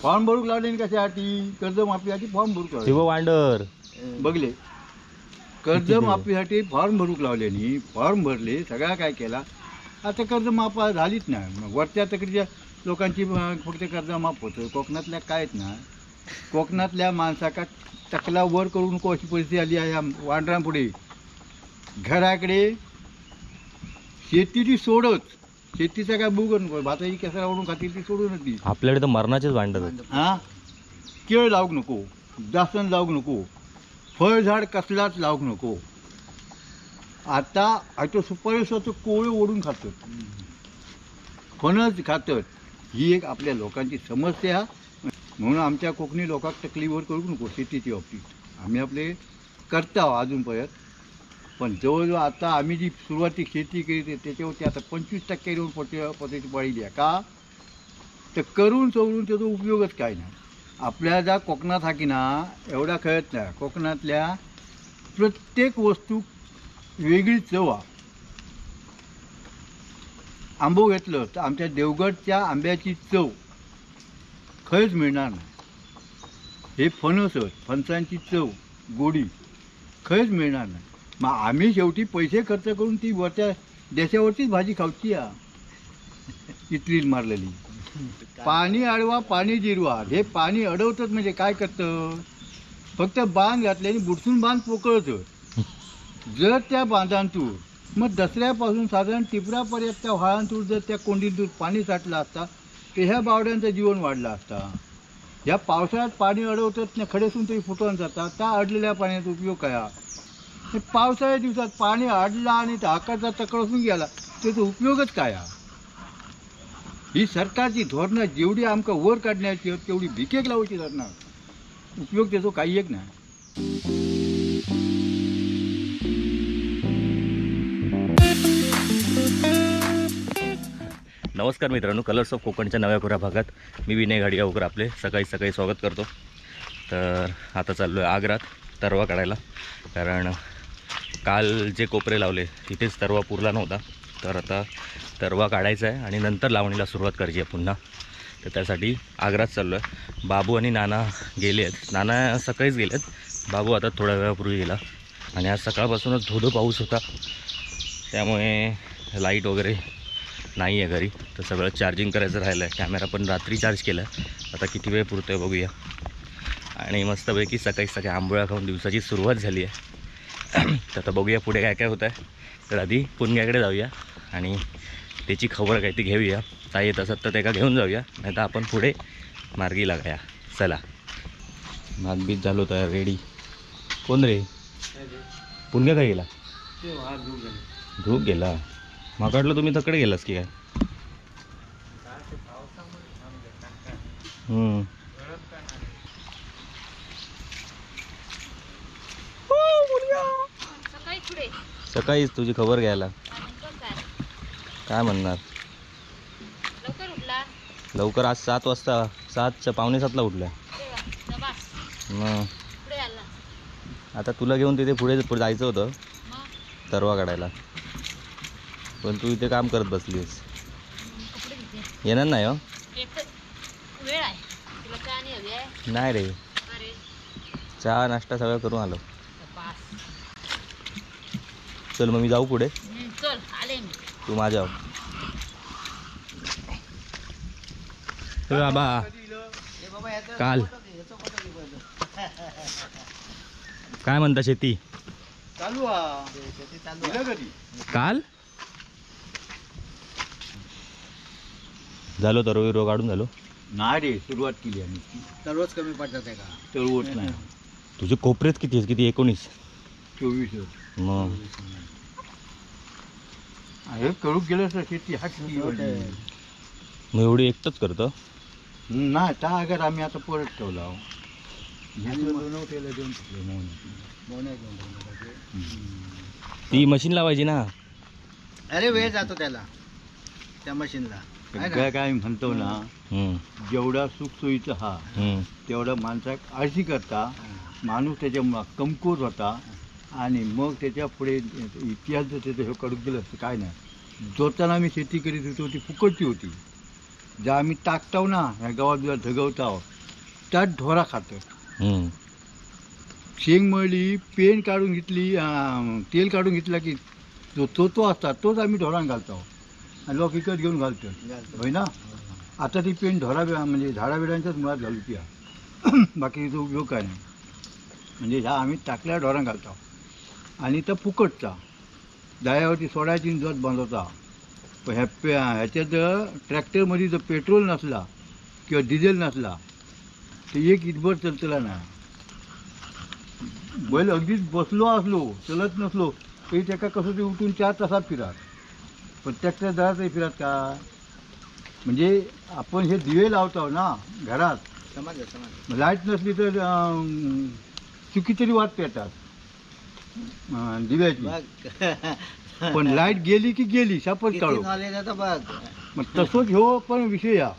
Form भरूक लावले कशासाठी? कर्जमाफीसाठी फॉर्म भरूक लावले. वांडर बघले कर्जमाफीसाठी फॉर्म भरूक लावल्यानी फॉर्म भरले, सगळा काय केला. आता कर्ज माफ झालीच नाही. मग वरच्या तकडच्या लोकांची फक्त कर्ज माफ होतं. कोकणातल्या कायच ना. कोकणातल्या माणसाका टकला वर करू नको अशी परिस्थिती आली आहे. वांडरांपुढे घराकडे शेतीची सोडत, शेतीचा काय बुग नको, भाताची केसरा ओढून खातील ती सोडूनच ती. आपल्याकडे तर मरणाचेच भांडत. हां, केळ लावूक नको, जासन लावूक नको, फळझाड कसलाच लावूक नको. आता आता सुपारीचं कोळे ओढून खातात, फणस खातात. ही एक आपल्या लोकांची समस्या. म्हणून आमच्या कोकणी लोकांक तकलीफवर करूक नको शेतीच्या बाबतीत. आम्ही आपले करता अजूनपर्यंत, पण जवळजवळ आता आम्ही जी सुरुवाती शेती केली त्याच्यावरती आता 25% येऊन पताची पाळी द्या का, तर करून सोडून त्याचा उपयोगच काय नाही. आपल्या ज्या कोकणात हा की ना एवढा कळत नाही. कोकणातल्या प्रत्येक वस्तू वेगळी चव आहे. आंबो घेतलं तर आमच्या देवगडच्या आंब्याची चव खरंच मिळणार नाही. हे फणसच, फणसांची चव गोडी खरंच मिळणार नाही. मग आम्ही शेवटी पैसे खर्च करून ती वरच्या देशावरतीच भाजी खाऊची इतली मारलेली. पाणी अडवा पाणी जिरवा. हे पाणी अडवतात म्हणजे काय करतं, फक्त बांध घातल्याने बुडसून बांध पोकळतं. जर त्या बांधांतून मग दसऱ्यापासून साधारण टिपरापर्यंत त्या व्हाळांतून जर त्या कोंडीतून पाणी साठलं असता तर ह्या बावड्यांचं जीवन वाढलं असता. ह्या पावसाळ्यात पाणी अडवतात ना, खडेसून तरी फुटवून जातात. त्या अडलेल्या पाण्याचा उपयोग काय? पावसाळ्या दिवसात पाणी अडला आणि आकाचा तकडसून गेला त्याचा उपयोगच काय? ही सरकारची धोरणं जेवढी आमका वर काढण्याची तेवढी भिकेक लावायची धरणं, उपयोग त्याचा काही एक नाही. नमस्कार मित्रांनो, कलर्स ऑफ कोकणच्या नव्या खोऱ्या भागात मी विनय घाडिगावकर आपले सकाळी सकाळी स्वागत करतो. तर आता चाललो आहे आग्रात तरवा काढायला, कारण काल जे कोपरे लावले तिथेच तरवा पुरला नव्हता. तर आता तरवा काढायचा आहे आणि नंतर लावणीला सुरुवात करायची आहे पुन्हा. तर त्यासाठी आग्रात चाललो आहे. बाबू आणि नाना गेले आहेत. नाना सकाळीच गेले आहेत, बाबू आता थोड्या वेळापूर्वी गेला. आणि आज सकाळपासूनच धोधो पाऊस होता, त्यामुळे लाईट वगैरे नाही आहे घरी. तर सगळं चार्जिंग करायचं राहिलं आहे. कॅमेरा पण रात्री चार्ज केला आहे. आता किती वेळ पुरतो आहे बघूया. आणि मस्तपैकी सकाळी सकाळी आंबोळ्या खाऊन दिवसाची सुरुवात झाली आहे. तर आता बघूया पुढे काय काय होतं आहे. तर आधी पुणग्याकडे जाऊया आणि त्याची खबर काय ती घेऊया. काय येत असत तर त्याला घेऊन जाऊया, नाही तर आपण पुढे मार्गी लागाया. चला, भातबीत झालो तर रेडी. कोण रे? पुणग्या काय गेला? धूप गेला. मग वाटलं तुम्ही तकडे गेलास की काय? सकाळीच तुझी खबर घ्यायला. काय म्हणणार? लवकर आज 7 वाजता, 7च्या पावणे 7ला उठला. आता तुला घेऊन तिथे पुढे जायचं होतं तरवा काढायला, पण तू इथे काम करत बसलीस. येणार नाही हो? नाही रे, चहा नाश्ता सगळं करून आलो. चल मग मी जाऊ पुढे, तू माझ्या. बाबा काल काय म्हणता शेती चालू काल झालो तर रोग काढून झालो. नाही रे, सुरुवात केली आम्ही. सर्वच कमी पडतात आहे का? तळवत नाही. तुझे कोपरेच किती आहेत? किती? 19? 24. मग हे करू गेलं तर शेती हा किती मग एवढी एकटंच करतं? नाही, त्या अगर आम्ही आता परत ठेवला. ती मशीन लावायची ना. अरे वेळ जातो त्याला, त्या मशीनला. काय म्हणतो ना, जेवढा सुखसोयीचा हा तेवढा माणसाक आळशी करता. माणूस त्याच्या कमकुवत होता आणि मग त्याच्या पुढे इतिहास जर त्याचं हे कडून गेलं असतं काय नाही. जोताना आम्ही शेती करीत होतो ती फुकटची होती. ज्या आम्ही टाकताव ना ह्या गावात बिवात धगवताव त्यात ढोरा खातात. हम्म. शेंग मळली, पेन काढून घेतली, तेल काढून घेतला की तो असतात तोच आम्ही ढोरांना घालतो आणि लोक विकत घेऊन घालतो होय ना. आता ती पेन म्हणजे झाडाबिडांच्याच मुळात घालूची बाकीचा उपयोग काय नाही. म्हणजे ह्या आम्ही टाकल्या ढोरांना घालतो आणि तर फुकटचा दह्यावरती सोडायची जोत बांधवता. पण ह्याच्यात ट्रॅक्टरमध्ये जर पेट्रोल नसला किंवा डिझेल नसला तर एक इटभर चलतला नाही. बैल अगदीच बसलो असलो चलत नसलो तरी त्याका कसं ते उठून 4 तासात फिरत. पण ट्रॅक्टर दरातही फिरत का. म्हणजे आपण हे दिवे लावतो ना घरात, लाईट नसली तर चुकी तरी वाटते येतात दिव्याची. पण लाईट गेली की गेली शापच काढू. मग तसंच ह्यो पण विषय या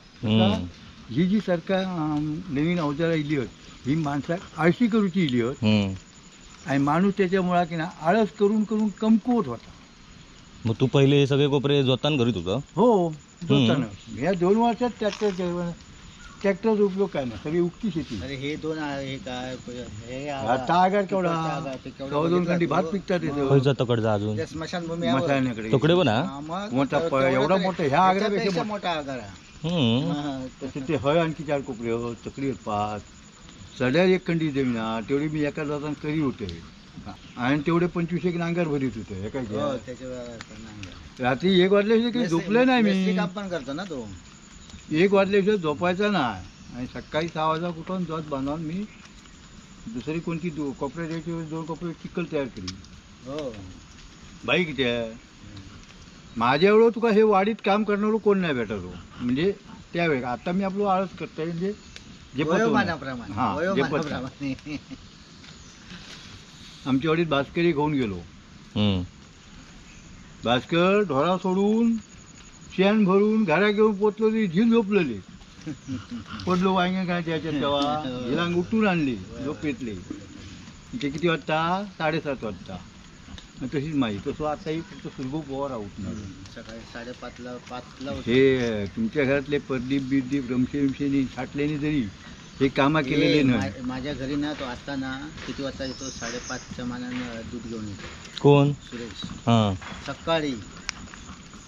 ही जी सरकार नवीन अवजारा इली होत ही माणसाक आळशी करूची इली होत आणि माणूस त्याच्या मुळा की ना आळस करून करून कमकुवत होता. मग तू पहिले हे सगळे कोपरे जोतान घरी तुझं? हो जोतानं. या 2 वर्षात ट्रॅक्टरचा उपयोग काय नाही, सगळी उक्ती शेती. अरे हे दोन हे काय हे आता आगार केवढा 2 खंडी भात पिकतात खयचा तकडचा अजून त्या स्मशानभूमी मसाल्याकडे तकडे पण मोठा एवढा मोठा ह्या आग्र्यापेक्षा मोठा आगार तसे ते हय आणखी 4 कोपरे हो तकडी 5 सड्यात 1 खंडी जमीन तेवढी मी एका जाताना करी होते आणि तेवढे 25 एक नांगर भरीत होते एका रात्री 1 वाजल्याशिवाय काही झोपले नाही मी. काम पण करतो ना तो. 1 वाजल्याशिवाय झोपायचा नाही आणि सकाळी 6 वाजता कुठून जोत बांधून मी दुसरी कोणती कोपऱ्या द्यायची 2 कोपरे चिखल तयार केली. हो बाई किती आहे माझ्या एवढं तुका हे वाडीत काम करणारं कोण नाही भेटत हो. म्हणजे त्यावेळी आता मी आपलं आळस करतोय म्हणजे जे आमच्या वाडीत भास्करी घेऊन गेलो. भास्कर ढोरा सोडून शेण भरून घरा घेऊन पोचलो ती झील झोपलेली. पडलो वांगे काय त्याच्यात तेव्हा झिलांग उठून आणली झोपेतले. ते किती वाजता 7:30 वाजता. तशीच माहिती तसं आताही फक्त सुरगो पोवारा उठणार सकाळी 5:30ला हे तुमच्या घरातले परदीप बिरदीप रमशे छाटल्याने जरी हे कामा केलेले नाही. माझ्या घरी ना तो आता ना किती वाजता येतो 5:30च्या मानानं दूध घेऊन येतो. कोण? सुरेश. सकाळी.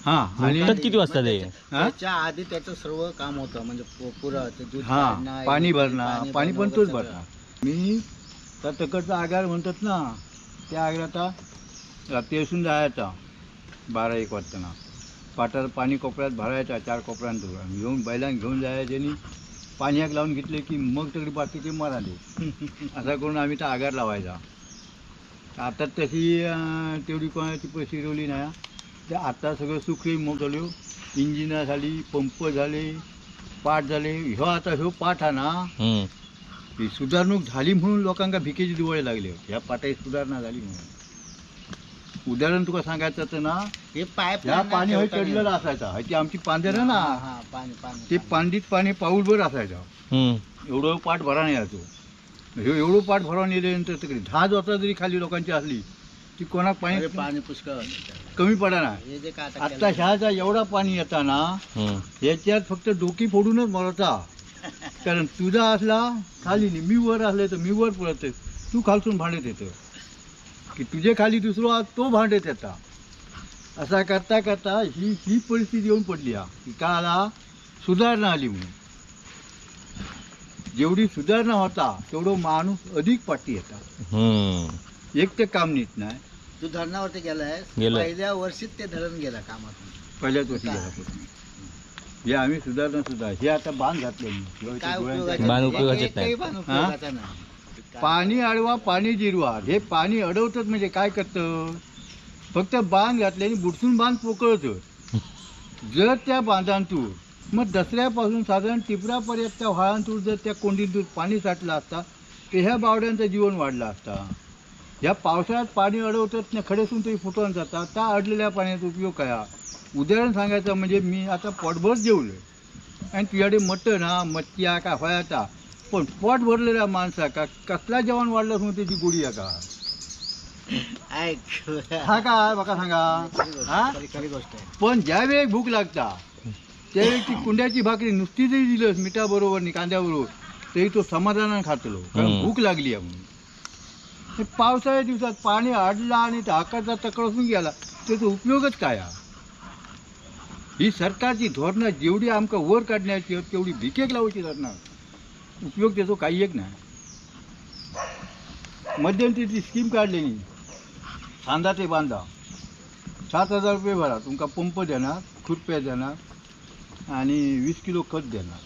हा आणि किती वाजता ते? त्याच्या आधी त्याचं सर्व काम होतं म्हणजे पुरं ते दूध पाणी भरणं पाणी पण तोच भरणार. मी त्या तकडचा आगार म्हणतात ना त्या आगाराचा रात्री असून जायचा 12-1 वाजताना पाटात पाणी कोपऱ्यात भरायचा 4 कोपऱ्यांतून घेऊन बैलांना घेऊन जायचे आणि पाणी एक लावून घेतले की मग तरी बाकीचे मराले. असा करून आम्ही त्या आगार लावायचा. आता तशी तेवढी कोणाची पैसे ठेवली नाही. ते आता सगळं सुखी मग झालो. इंजिना झाली, पंप झाले, पाट झाले. ह्यो पाठ हा ना ही सुधारणूक झाली म्हणून लोकांना भिकेची दिवाळी लागली होती. ह्या पाटाची सुधारणा झाली म्हणून. उदाहरण तुका सांगायचं तर ना हे पाईप ह्या पाणी हे चढलेलं असायचा. ती आमची पांढर ना ते पांडीत पाणी पाऊलभर असायचं. एवढं पाठ भरा नाही यायचो. एवढं पाठ भरावून येल्यानंतर तरी 10 जोता जरी खाली लोकांची असली ती कोणाक पाणी पुष्कळ कमी पडा ना. आता ह्याचा एवढा पाणी येताना ह्याच्यात फक्त डोकी फोडूनच मरता. कारण तुझा असला खाली नाही मी वर असले तर मी वर पडत तू खालसून भांडत येतं की तुझे खाली दुसरं तो भांडत येता. असा करता करता ही परिस्थिती येऊन पडली की का आला सुधारणा आली म्हणून. जेवढी सुधारणा होता तेवढं माणूस अधिक पाठी येतात. एक ते काम नीट नाही. तू धरणावरती गेलाय पहिल्या वर्षीच ते धरण गेला कामातून पहिल्याच वर्षी गेला. हे आम्ही सुधारणा हे आता बांध घातले पाणी अडवा पाणी जिरवा. हे पाणी अडवतात म्हणजे काय करतं फक्त बांध घातल्याने बुडसून बांध पोकळतं. जर त्या बांधांतून मग दसऱ्यापासून साधारण टिपऱ्यापर्यंत त्या व्हाळांतून जर त्या कोंडीतून पाणी साठलं असता तर ह्या बावड्यांचं जीवन वाढलं असता. ह्या पावसाळ्यात पाणी अडवतात ना खडेसून तरी फुटून जातात. त्या अडलेल्या पाण्याचा उपयोग काय. उदाहरण सांगायचं म्हणजे मी आता पोटभर जेवलो आणि तुझ्याकडे मटण मच्छी का व्हायचा पण पोट भरलेल्या माणसा का कसला जेवण वाढलं म्हणून त्याची गोडी आहे का. हा काय बघा सांगा. खरी गोष्ट आहे. पण ज्यावेळी भूक लागता त्यावेळी ती कुंड्याची भाकरी नुसती जरी दिलं मिठाबरोबर आणि कांद्याबरोबर तरी तो समाधानानं खातलो, कारण हम्म. भूक लागली आहे म्हणून. हे पावसाळ्या दिवसात पाणी अडलं आणि त्या आकाशचा तकडसून गेला त्याचा उपयोगच काय हा? ही सरकारची धोरणं जेवढी आमका वर काढण्याची आहेत, तेवढी भिकेक लावायची धरणं, उपयोग त्याचा काही एक नाही. मध्यंतरी स्कीम काढलेली सांदा ते बांधा, 7,000 रुपये भरा, तुमका पंप देणार, खुरप्या देणार आणि 20 किलो खत देणार.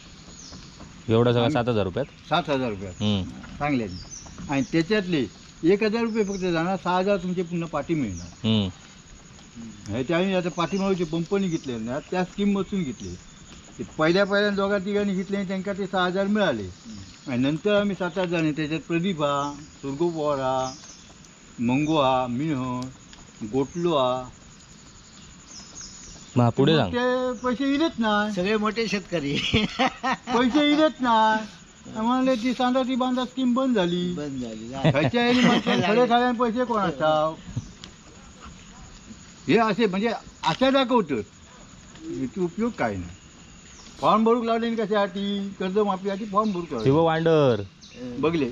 एवढं सगळं 7,000 रुपयात. 7,000 रुपयात हम्म. चांगल्याने. आणि त्याच्यातले 1,000 रुपये फक्त जाणार, 6,000 तुमचे पुन्हा पाठी मिळणार. हम्म. हे त्यावेळी आता पाठीमागचे पंपनी घेतले ना त्या स्कीममधून घेतले. ते पहिल्या दोघा तिघांनी घेतले आणि त्यांना ते 6,000 मिळाले. आणि नंतर आम्ही 7-8 जण त्याच्यात प्रदीप हा, सुरगो पवार हा, मंगो हा, मी हो, गोटलो हा. मग पुढे मग सांग. ते पैसे इलेच नाही, सगळे मोठे शेतकरी पैसे इलेच नाही. आम्हाला ती सांगा ती बांधा स्कीम बंद झाली. बंद झाली. ह्याच्या याने मग खडे खाल्याने पैसे कोणाचा हे असे म्हणजे अशा दाखवतात. याचा उपयोग काय नाही. फॉर्म भरूक लावले कशासाठी? कर्जमाफीसाठी फॉर्म भरूक लावले. शिव वांडर. बघले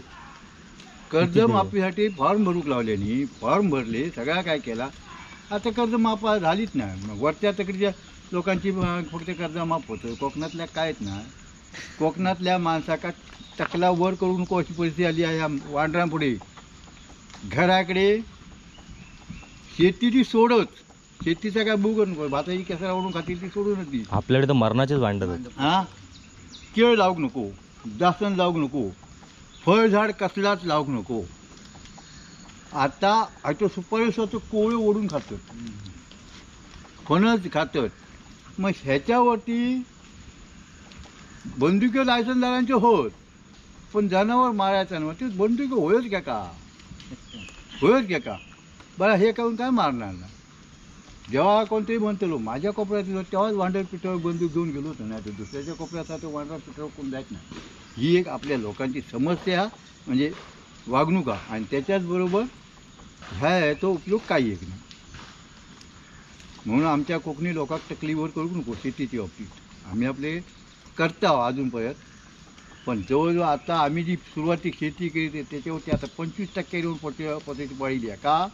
कर्जमाफीसाठी फॉर्म भरूक लावल्याने फॉर्म भरले, सगळा काय केला. आता कर्जमाफ झालीच नाही. मग वरच्या तकडच्या लोकांची फक्त कर्जमाफ होतं, कोकणातल्या कायच नाही. कोकणातल्या माणसाका टकला वर करू नको अशी परिस्थिती आली आहे. या वांढरांपुढे घराकडे शेतीची सोडत, शेतीचा काय बुग नको, भाताची केसरा ओढून खातील ती सोडून ती. आपल्याकडे तर मरणाचेच भांडत आहेत. हां, केळ लावूक नको, जासन लावूक नको, फळझाड कसलाच लावूक नको. आता आता सुपारीचं कोळे ओढून खातात, फणस खातात. मग ह्याच्यावरती बंदुकी लायसनदारांचे होत, पण जनावर मारायचं ना, ते बंदुकी होयच घ्या का, होयच घ्या का. बरं हे करून काय मारणार ना. जेव्हा कोणतरी म्हणतो माझ्या कोपऱ्यात गेलो तेव्हाच वांडर पिठावर बंदूक घेऊन गेलो होतो, नाही तर दुसऱ्याच्या कोपऱ्यात तो वांडर पिठावर कोण जायच नाही. ही एक आपल्या लोकांची समस्या म्हणजे वागणूक आहे. आणि त्याच्याचबरोबर ह्या तो उपयोग काही एक नाही. म्हणून आमच्या कोकणी लोकांक तकलीफवर करू नको शेतीची बाबतीत. आम्ही आपले करता अजूनपर्यंत, पण जवळजवळ आता आम्ही जी सुरुवाती शेती केली त्याच्यावरती आता 25% येऊन पद्धती पाळली आहे का,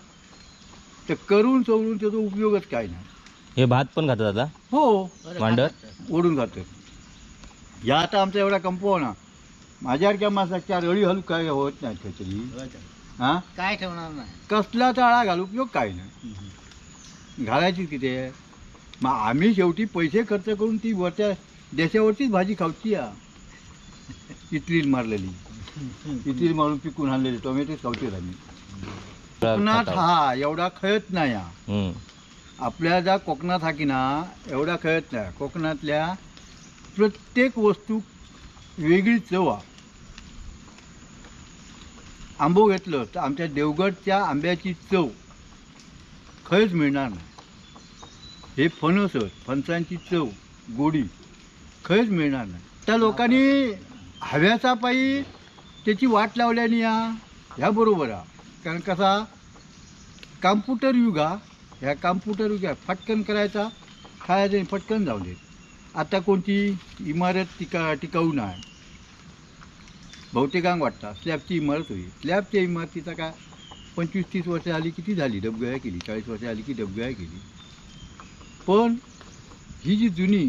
तर करून सोडून त्याचा उपयोगच काय नाही. हे भात पण खातात आता हो, वांडर. ओढून जातं. या आता आमचा एवढा कंपो ना, माझ्यासारख्या माणसाच्या रळी हलू काय होत नाही त्याची. हां, काय ठेवणार नाही. कसला टाळा घाल उपयोग काय नाही, घालायची किती आहे. मग आम्ही शेवटी पैसे खर्च करून ती वरच्या देशावरचीच भाजी खाऊची आहे. इटलील मारलेली, इटलील मारून पिकून आणलेली टोमॅटोच खाऊची आम्ही. कोकणात हा एवढा खळत नाही हा. हम्म. आपल्या ज्या कोकणात हा की ना एवढा खळत नाही. कोकणातल्या प्रत्येक वस्तू वेगळी चव आहे. आंबो घेतलं तर आमच्या देवगडच्या आंब्याची चव खरंच मिळणार नाही. हे फणस, फणसांची चव गोडी खरंच मिळणार नाही. त्या लोकांनी हव्याचा पायी त्याची वाट लावल्याने ह्या बरोबर आहे. कारण कसा कॉम्प्युटर युग हा, ह्या कॉम्प्युटर युग आहे, फटकन करायचा खायचं आणि फटकन जाऊ दे. आता कोणती इमारत टिकाऊ नाही. बहुतेकांक वाटतं स्लॅबची इमारत होईल. स्लॅबच्या इमारतीचा काय 25-30 वर्ष आली किती झाली डबगया केली, 40 वर्ष आली की डबगया केली. पण ही जी जुनी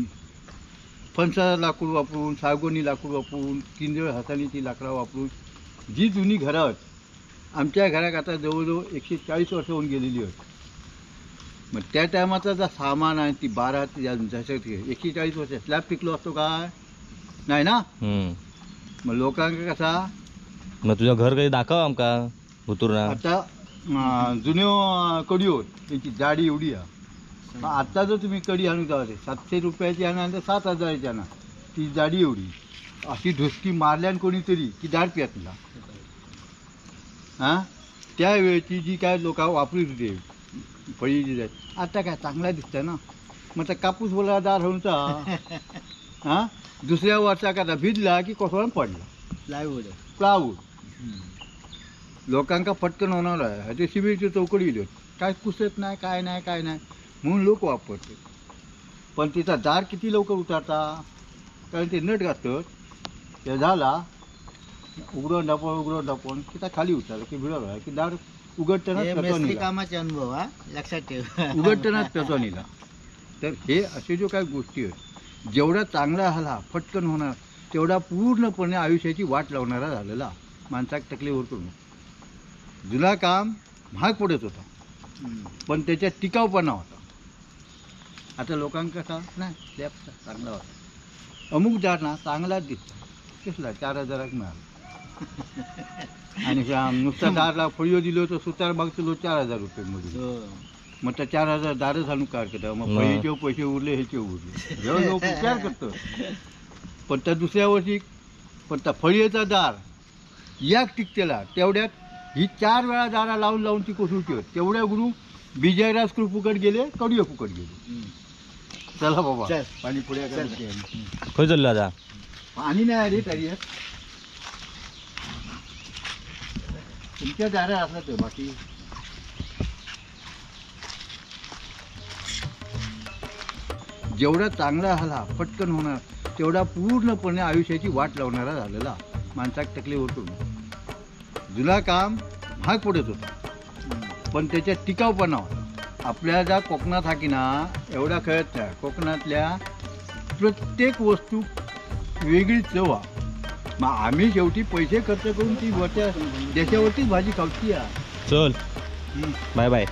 फणसाचं लाकूड वापरून, सागवानी लाकूड वापरून, किंजळ हातानीची लाकडं वापरून जी जुनी घरं आहेत, आमच्या घरात आता जवळजवळ 140 वर्ष होऊन गेलेली आहेत. मग त्या टायमाचा जो सामान आहे ती 12 ते 140 वर्ष स्लॅब टिकलो असतो काय नाही ना. हम्म. मग लोकांना कसा मग तुझं घर कधी दाखव आमका उतरून. आता जुन्यो कडीवर त्यांची जाडी एवढी आहे. मग आता जर तुम्ही कडी आणून जावा 700 रुपयाची आणा तर 7,000ची आणा, ती जाडी एवढी अशी ढुसकी मारल्यान कोणीतरी की दार पियातला. हां, त्यावेळेची जी काय लोक वापरत होते फळी जी जाय, आता काय चांगला दिसतं ना. मग त्या कापूस बोला दार होऊनचा हां दुसऱ्या वर्षा का भिजला की कोसळून पडला प्लावूड. लोकांका फटकन होणार आहे. ते सिमेंटची चौकडी दिली काय कुसत नाही, काय नाही, काय नाही म्हणून लोक वापरतात. पण तिचा दार किती लवकर उतारता, कारण ते नट घालतात, ते झाला उघडून दापवून तिचा खाली उतरला की भिडवला की दार उघडतानाच हे पेटवा मेस्त्री निघा, कामाचे अनुभव हा लक्षात ठेव. उघडतानाच पेटवा निघा. तर हे असे जो काही गोष्टी आहेत, जेवढा चांगला हल्ला फटकन होणार तेवढा पूर्णपणे आयुष्याची वाट लावणारा झालेला माणसाक तकलीफवर करून. जुना काम महाग पडत होता हम्म. पण त्याच्यात टिकाऊपणा होता. आता लोकांका कसा नाही स्लॅबचा चांगला होता, अमुक दार ना चांगलाच दिसला, कसला 4,000 मिळाला. आणि नुसता दारला फळीओ दिलो तर सुतार मागतो 4,000 रुपये मध्ये. हो. मग त्या 4,000 दारच आणून काय करता, मग फळीचे पैसे उरले ह्याचे उरले, जेव्हा लोक विचार करतो. पण त्या दुसऱ्या वर्षी पण त्या फळीचा दार याक टिकतेला तेवढ्यात ही 4 वेळा दारा लावून लावून ती कोसळती होत. तेवढ्या गुरु बिजयराज कृ फुकट गेले, कडीय फुकट गेले. हम्म. चला बाबा चल. पाणी पुढे चल. खंय चाललो आता? पाणी नाही रे तरी तुमच्या दारा असला तर बाकी जेवढा चांगला हल्ला फटकन होणार तेवढा पूर्णपणे आयुष्याची वाट लावणारा झालेला माणसाक तकलीफवर करून. जुना काम महाग पडत होता हम्म. पण त्याच्यात टिकाऊपणा होता. आपल्या ज्या कोकणात हा की ना एवढा कळत नाही, कोकणातल्या प्रत्येक वस्तू वेगळी चव आहे. मग आम्ही शेवटी पैसे खर्च करून ती वरच्या देशावरतीच भाजी खावती आहे. चल बाय बाय.